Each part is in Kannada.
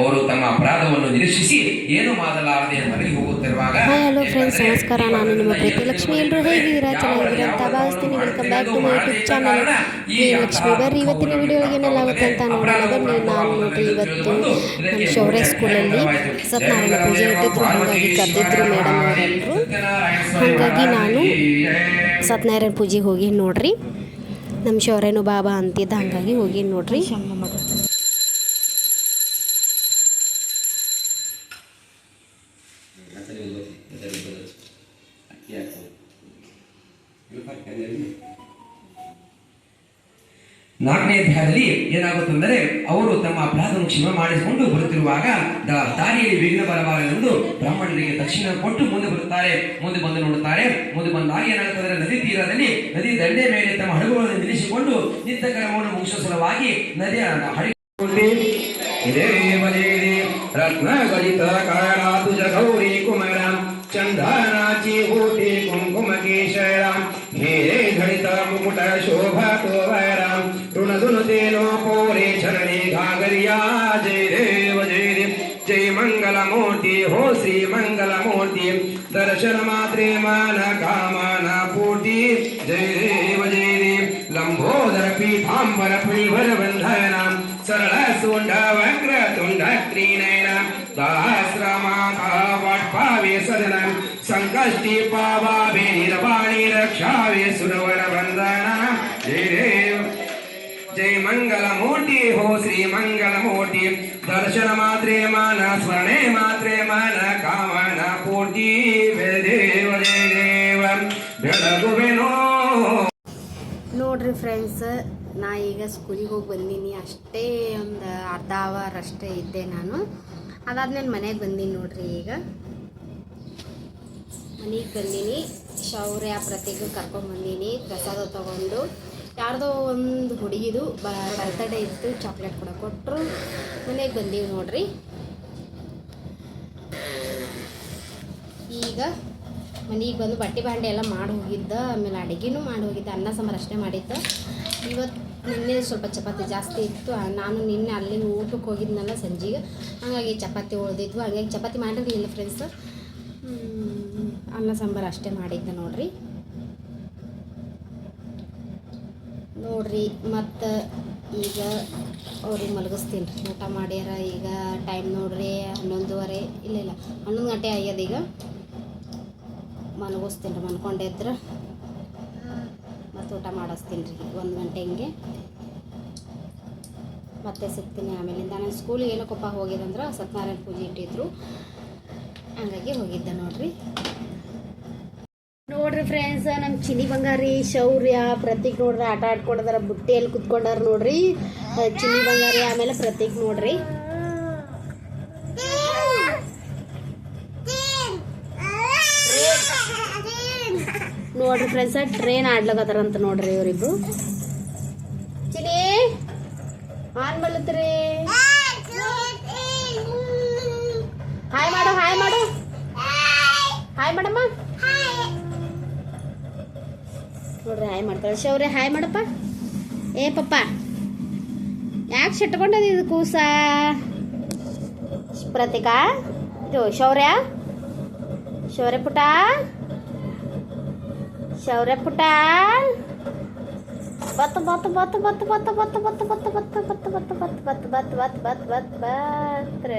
ಅವರು ತಮ್ಮ ಅಪರಾಧವನ್ನು ನಿರೀಕ್ಷಿಸಿ ಏನು ಮಾಡಲಾರದೆ ಮರಳಿ ಹೋಗುತ್ತಿರುವಾಗ ಹಲೋ ಫ್ರೆಂಡ್ಸ್, ನಮಸ್ಕಾರ. ನಾನು ನಿಮ್ಮ ಪ್ರೀತಿಲಕ್ಷ್ಮಿ. ಎಲ್ಲರೂ ಹೇಗಿದ್ದೀರಾ? ಚೆನ್ನಾಗಿದ್ದೀರಾ ಅಂತ ಭಾವಿಸ್ತೀನಿ. Welcome back to my YouTube channel Preethilakshmi. ಬರ್ರಿ ಇವತ್ತಿನ ವಿಡಿಯೋಗೆ ಏನೆಲ್ಲಾಗುತ್ತೆ ಅಂತ ನೋಡೋಣ ಬನ್ನಿ. ನಾನು ನೋಡ್ರಿ ಇವತ್ತು ನಮ್ಮ ಶೌರ್ಯ ಸ್ಕೂಲಲ್ಲಿ ಸತ್ಯನಾರಾಯಣ ಪೂಜೆ ಇಟ್ಟಿದ್ರು, ಹಾಗಾಗಿ ಕರೆದಿದ್ರು ಮೇಡಮ್ ಅವರೆಲ್ಲರೂ. ಹಾಗಾಗಿ ನಾನು ಸತ್ಯನಾರಾಯಣ ಪೂಜೆಗೆ ಹೋಗಿ ನೋಡ್ರಿ. ನಮ್ಮ ಶೌರ್ಯನು ಬಾಬಾ ಅಂತಿದ್ದ, ಹಾಗಾಗಿ ಹೋಗಿ ನೋಡ್ರಿ. ನಾಲ್ಕನೇ ಅಧ್ಯಾಯದಲ್ಲಿ ಏನಾಗುತ್ತಂದರೆ ಅವರು ತಮ್ಮ ಅಪರಾಧವನ್ನು ಕ್ಷಮೆ ಮಾಡಿಸಿಕೊಂಡು ಬರುತ್ತಿರುವಾಗ ದಾರಿಯಲ್ಲಿ ವಿಘ್ನ ಬರಬಾರದೆಂದು ಬ್ರಾಹ್ಮಣರಿಗೆ ದಕ್ಷಿಣ ಕೊಟ್ಟು ಮುಂದೆ ಬರುತ್ತಾರೆ. ಮುಂದೆ ಬಂದು ನೋಡುತ್ತಾರೆ. ಮುಂದೆ ಬಂದಾಗ ಏನಾಗುತ್ತದೆ, ನದಿ ತೀರದಲ್ಲಿ ನದಿ ದಂಡೆ ಮೇಲೆ ತಮ್ಮ ಹಡಗುಗಳನ್ನು ನಿಲ್ಲಿಸಿಕೊಂಡು ನಿಂತ ಕರ್ಮವನ್ನು ಮುಗಿಸುವ ಸಲುವಾಗಿ ನದಿಯ ರತ್ನಗಲಿತ ಕಾರಣಾತುಜ ಗೌರಿ ಕುಮಾರ ಚಂದನಾಚಿ ಊಟಿ ಕುಂಕುಮ ಕೇಶರಾಮ್ ಹೇರೇ ಘಳಿತ ಮುಕುಟ ಶೋಭಾ ತೋವರಾಮ್ ಋಣದುನುತೇನೋ ಪೋರೆ ಚರಣಿ ಘಾಗರಿಯಾ ಜಯ ದೇವ ಜಯ ದೇವ ಜಯ ಮಂಗಲ ಮೂರ್ತಿ ಹೋ ಶ್ರೀ ಮಂಗಲ ಮೂರ್ತಿ ದರ್ಶನ ಮಾತ್ರೆ ಮಾನ ಕಾಮನ ಪೂರ್ತಿ ಜಯ ದೇವ ಜಯ ದೇವ ಲಂಬೋದರ ಪೀಠಾಂಬರ ಫಣಿವರ ಬಂಧನ ಸರಳ ಸುಂಡ ವಕ್ರ ತುಂಡ ತ್ರಿನಯನ ಸಹಸ್ರಮಾತಾ ವಟ್ಪಾವೆ ಸದನ ಸಂಕಷ್ಟಿ ಪಾವಾವೆ ನಿರ್ವಾಣಿ ರಕ್ಷಾವೆ ಸುರವರ ಬಂಧನ ಜಯ ದೇವ ಜಯ ಮಂಗಲ ಮೂರ್ತಿ ಹೋ ಶ್ರೀ ಮಂಗಲ ಮೂರ್ತಿ ದರ್ಶನ ಮಾತ್ರೆ ಮಾನ ಸ್ಮರಣೆ ಮಾತ್ರೆ ಮಾನ ಕಾಮನ ಪೂರ್ತಿ ದೇವ ಜಯ ದೇವ ಬೆಳಗುವೆನೋ. ನೋಡ್ರಿ ಫ್ರೆಂಡ್ಸ್, ನಾ ಈಗ ಸ್ಕೂಲಿಗೆ ಹೋಗಿ ಬಂದೀನಿ. ಅಷ್ಟೇ ಒಂದು ಅರ್ಧ ಅವರ್ ಅಷ್ಟೇ ಇದ್ದೆ ನಾನು. ಅದಾದ್ಮೇಲೆ ಮನೆಗೆ ಬಂದೀನಿ ನೋಡ್ರಿ. ಈಗ ಮನೆಗೆ ಬಂದೀನಿ. ಶೌರ್ಯ ಪ್ರತಿಗೆ ಕರ್ಕೊಂಡ್ಬಂದೀನಿ. ಪ್ರಸಾದ ತೊಗೊಂಡು ಯಾರ್ದೋ ಒಂದು ಹುಡುಗಿದು ಬರ್ತ್ಡೇ ಇತ್ತು, ಚಾಕ್ಲೇಟ್ ಕೂಡ ಕೊಟ್ಟರು. ಮನೆಗೆ ಬಂದೀವಿ ನೋಡ್ರಿ. ಈಗ ಮನೆಗೆ ಬಂದು ಬಟ್ಟೆ ಬಾಂಡೆ ಎಲ್ಲ ಮಾಡಿ ಹೋಗಿದ್ದ, ಆಮೇಲೆ ಅಡುಗೆನೂ ಮಾಡಿ ಹೋಗಿದ್ದೆ. ಅನ್ನ ಸಾಂಬಾರು ಅಷ್ಟೇ ಮಾಡಿದ್ದ. ಇವತ್ತು ನಿನ್ನೆ ಸ್ವಲ್ಪ ಚಪಾತಿ ಜಾಸ್ತಿ ಇತ್ತು. ನಾನು ನಿನ್ನೆ ಅಲ್ಲಿ ಊಟಕ್ಕೆ ಹೋಗಿದ್ನಲ್ಲ ಸಂಜೆಗೆ, ಹಾಗಾಗಿ ಚಪಾತಿ ಉಳಿದಿದ್ವು. ಹಾಗಾಗಿ ಚಪಾತಿ ಮಾಡಿರಲಿಲ್ಲ ಫ್ರೆಂಡ್ಸ್. ಅನ್ನ ಸಾಂಬಾರು ಅಷ್ಟೇ ಮಾಡಿದ್ದೆ ನೋಡ್ರಿ. ಮತ್ತು ಈಗ ಅವ್ರಿಗೆ ಮಲಗಿಸ್ತೀನಿ ರೀ. ಊಟ ಮಾಡ್ಯಾರ. ಈಗ ಟೈಮ್ ನೋಡ್ರಿ 11:30, ಇಲ್ಲ 11 ಗಂಟೆ ಆಗ್ಯದ. ಈಗ ಮಲಗಿಸ್ತೀನಿ ರೀ. ಮನ್ಕೊಂಡಿದ್ರೆ ಮತ್ತು ಊಟ ಮಾಡಿಸ್ತೀನಿ ರೀ 1 ಗಂಟೆ ಹಿಂಗೆ. ಮತ್ತೆ ಸಿಗ್ತೀನಿ ಆಮೇಲಿಂದ. ನಾನು ಸ್ಕೂಲಿಗೆ ಏನಕ್ಕಪ್ಪ ಹೋಗಿದ್ದಂದ್ರೆ ಸತ್ಯನಾರಾಯಣ ಪೂಜೆ ಇಟ್ಟಿದ್ರು, ಹಂಗಾಗಿ ಹೋಗಿದ್ದೆ ನೋಡ್ರಿ. ನೋಡ್ರಿ ಫ್ರೆಂಡ್ಸ್, ನಮ್ಮ ಚಿನಿ ಬಂಗಾರಿ ಶೌರ್ಯ ಪ್ರತೀಕ್ ನೋಡ್ರಿ ಆಟ ಆಡ್ಕೊಂಡಿದಾರ. ಬುಟ್ಟಿಯಲ್ಲಿ ಕುತ್ಕೊಂಡಾರ ನೋಡ್ರಿ ಚಿನಿ ಬಂಗಾರಿ, ಆಮೇಲೆ ಪ್ರತೀಕ್ ನೋಡ್ರಿ. ನೋಡ್ರಿ ಫ್ರೆಂಡ್ಸ್, ಟ್ರೈನ್ ಆಡ್ಲಕತ್ತಾರಂತ ನೋಡ್ರಿ ಇವರಿಬ್ರು. ಚಿನಿ ಆನ್ ಮಾಡ್ಲತ್ರಿ. ಹಾಯ್ ಮಾಡು, ಹಾಯ್ ಮಾಡು, ಹಾಯ್ ಮಾಡಮ್ಮ. ನೋಡ್ರಿ ಹಾಯ್ ಮಾಡ್ತಾಳೆ ಶೌರ್ಯ. ಹಾಯ್ ಮಾಡಪ್ಪ. ಏ ಪಪ್ಪ, ಯಾಕೆ ಶಟ್ಕೊಂಡದ ಇದು ಕೂಸ? ಪ್ರತೀಕ, ಇದು ಶೌರ್ಯ, ಶೌರ್ಯ ಪುಟ, ಶೌರ್ಯ ಪುಟ, ಬತ್ತು ಬತ್ತು ಬತ್ತು ಬತ್ತು ಬತ್ತು ಬತ್ತು ಬತ್ತು ಬತ್ತು ಬತ್ತು ಬತ್ತು ಬತ್ತು ಬತ್ತು ಬತ್ತು ಬತ್ತು ಬತ್ತು ಬತ್ತು ಬತ್ತು ಬತ್ತು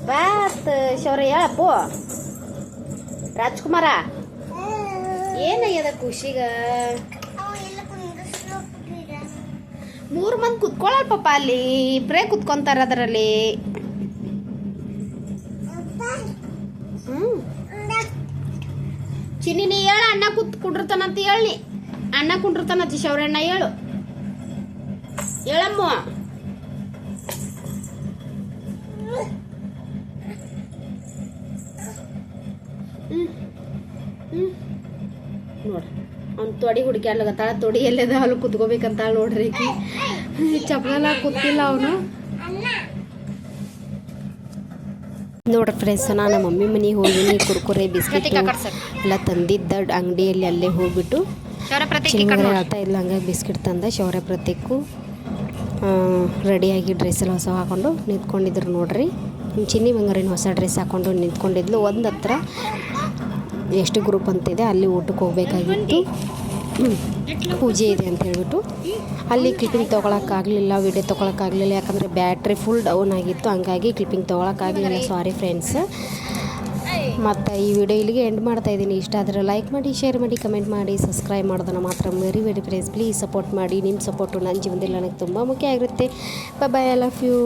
ಬತ್ತು ಶೌರ್ಯ ಹೇಳಪ್ಪು. ರಾಜ್ಕುಮಾರ ಏನಾಗ್ಯದ ಖುಷಿಗ? 3 ಮಂದಿ ಕುತ್ಕೊಳ್ಳಲ್ಲ ಪಾಪ, ಅಲ್ಲಿ ಇಬ್ಬರೇ ಕುತ್ಕೊಂತಾರ ಅದರಲ್ಲಿ. ಚಿನ್ನಿ ನೀ ಹೇಳ, ಅಣ್ಣ ಕುಂಡಿರ್ತಾನಂತ ಹೇಳಿ. ಅಣ್ಣ ಕುಂಡಿರ್ತಾನಂತ ಶೌರ್ಯಣ್ಣ ಹೇಳು. ಹೇಳಮ್ಮ. ನೋಡ್ರಿ ಅವ್ನು ತೊಡಿ ಹುಡುಕ್ಯಾಡ್ಲಕತ್ತಾಳ. ತೊಡಿ ಎಲ್ಲದ ಅಲ್ಲಿ ಕುತ್ಕೋಬೇಕಂತ ನೋಡ್ರಿ. ಚಪ್ಪಲ ಕೂತಿಲ್ಲ ಅವನು. ನೋಡ್ರಿ ಫ್ರೆಂಡ್ಸ್, ನಾನು ಮಮ್ಮಿ ಮನೆಗೆ ಹೋಗಿನಿ. ಕುರ್ಕುರೆ ಬಿಸ್ಕೆಟ್ ಎಲ್ಲ ತಂದಿದ್ದ ಅಂಗಡಿಯಲ್ಲಿ. ಅಲ್ಲೇ ಹೋಗ್ಬಿಟ್ಟು ಹೇಳ್ತಾ ಇಲ್ಲ, ಹಂಗಾಗಿ ಬಿಸ್ಕೆಟ್ ತಂದ ಶೌರ್ಯ ಪ್ರತೀಕು. ರೆಡಿಯಾಗಿ ಡ್ರೆಸ್ ಎಲ್ಲ ಹೊಸ ಹಾಕ್ಕೊಂಡು ನಿಂತ್ಕೊಂಡಿದ್ರು ನೋಡ್ರಿ. ಚಿನ್ನಿ ಬಂಗಾರಿನ ಹೊಸ ಡ್ರೆಸ್ ಹಾಕ್ಕೊಂಡು ನಿಂತ್ಕೊಂಡಿದ್ಲು. ಒಂದು ಹತ್ರ ಎಷ್ಟು ಗ್ರೂಪ್ ಅಂತಿದೆ ಅಲ್ಲಿ ಊಟಕ್ಕೆ ಹೋಗಬೇಕಾಗಿತ್ತು, ಪೂಜೆ ಇದೆ ಅಂತ ಹೇಳ್ಬಿಟ್ಟು ಅಲ್ಲಿ ಕ್ಲಿಪ್ಪಿಂಗ್ ತೊಗೊಳಕ್ಕಾಗಲಿಲ್ಲ, ವಿಡಿಯೋ ತೊಗೊಳಕ್ಕಾಗಲಿಲ್ಲ. ಯಾಕಂದರೆ ಬ್ಯಾಟ್ರಿ ಫುಲ್ ಡೌನ್ ಆಗಿತ್ತು, ಹಂಗಾಗಿ ಕ್ಲಿಪ್ಪಿಂಗ್ ತೊಗೊಳಕ್ಕಾಗಲಿಲ್ಲ. Sorry friends. ಮತ್ತು ಈ ವಿಡಿಯೋ ಇಲ್ಲಿಗೆ ಎಂಡ್ ಮಾಡ್ತಾಯಿದ್ದೀನಿ. ಇಷ್ಟ ಆದರೆ ಲೈಕ್ ಮಾಡಿ, ಶೇರ್ ಮಾಡಿ, ಕಮೆಂಟ್ ಮಾಡಿ, ಸಬ್ಸ್ಕ್ರೈಬ್ ಮಾಡೋದನ್ನು ಮಾತ್ರ ವೆರಿ ಫ್ರೆಂಡ್ಸ್ ಪ್ಲೀಸ್ ಸಪೋರ್ಟ್ ಮಾಡಿ. ನಿಮ್ಮ ಸಪೋರ್ಟು ನನ್ನ ಜೀವನದಲ್ಲಿ ನನಗೆ ತುಂಬ ಮುಖ್ಯ ಆಗಿರುತ್ತೆ. ಬಾಯ್, ಐ ಲವ್ ಯು.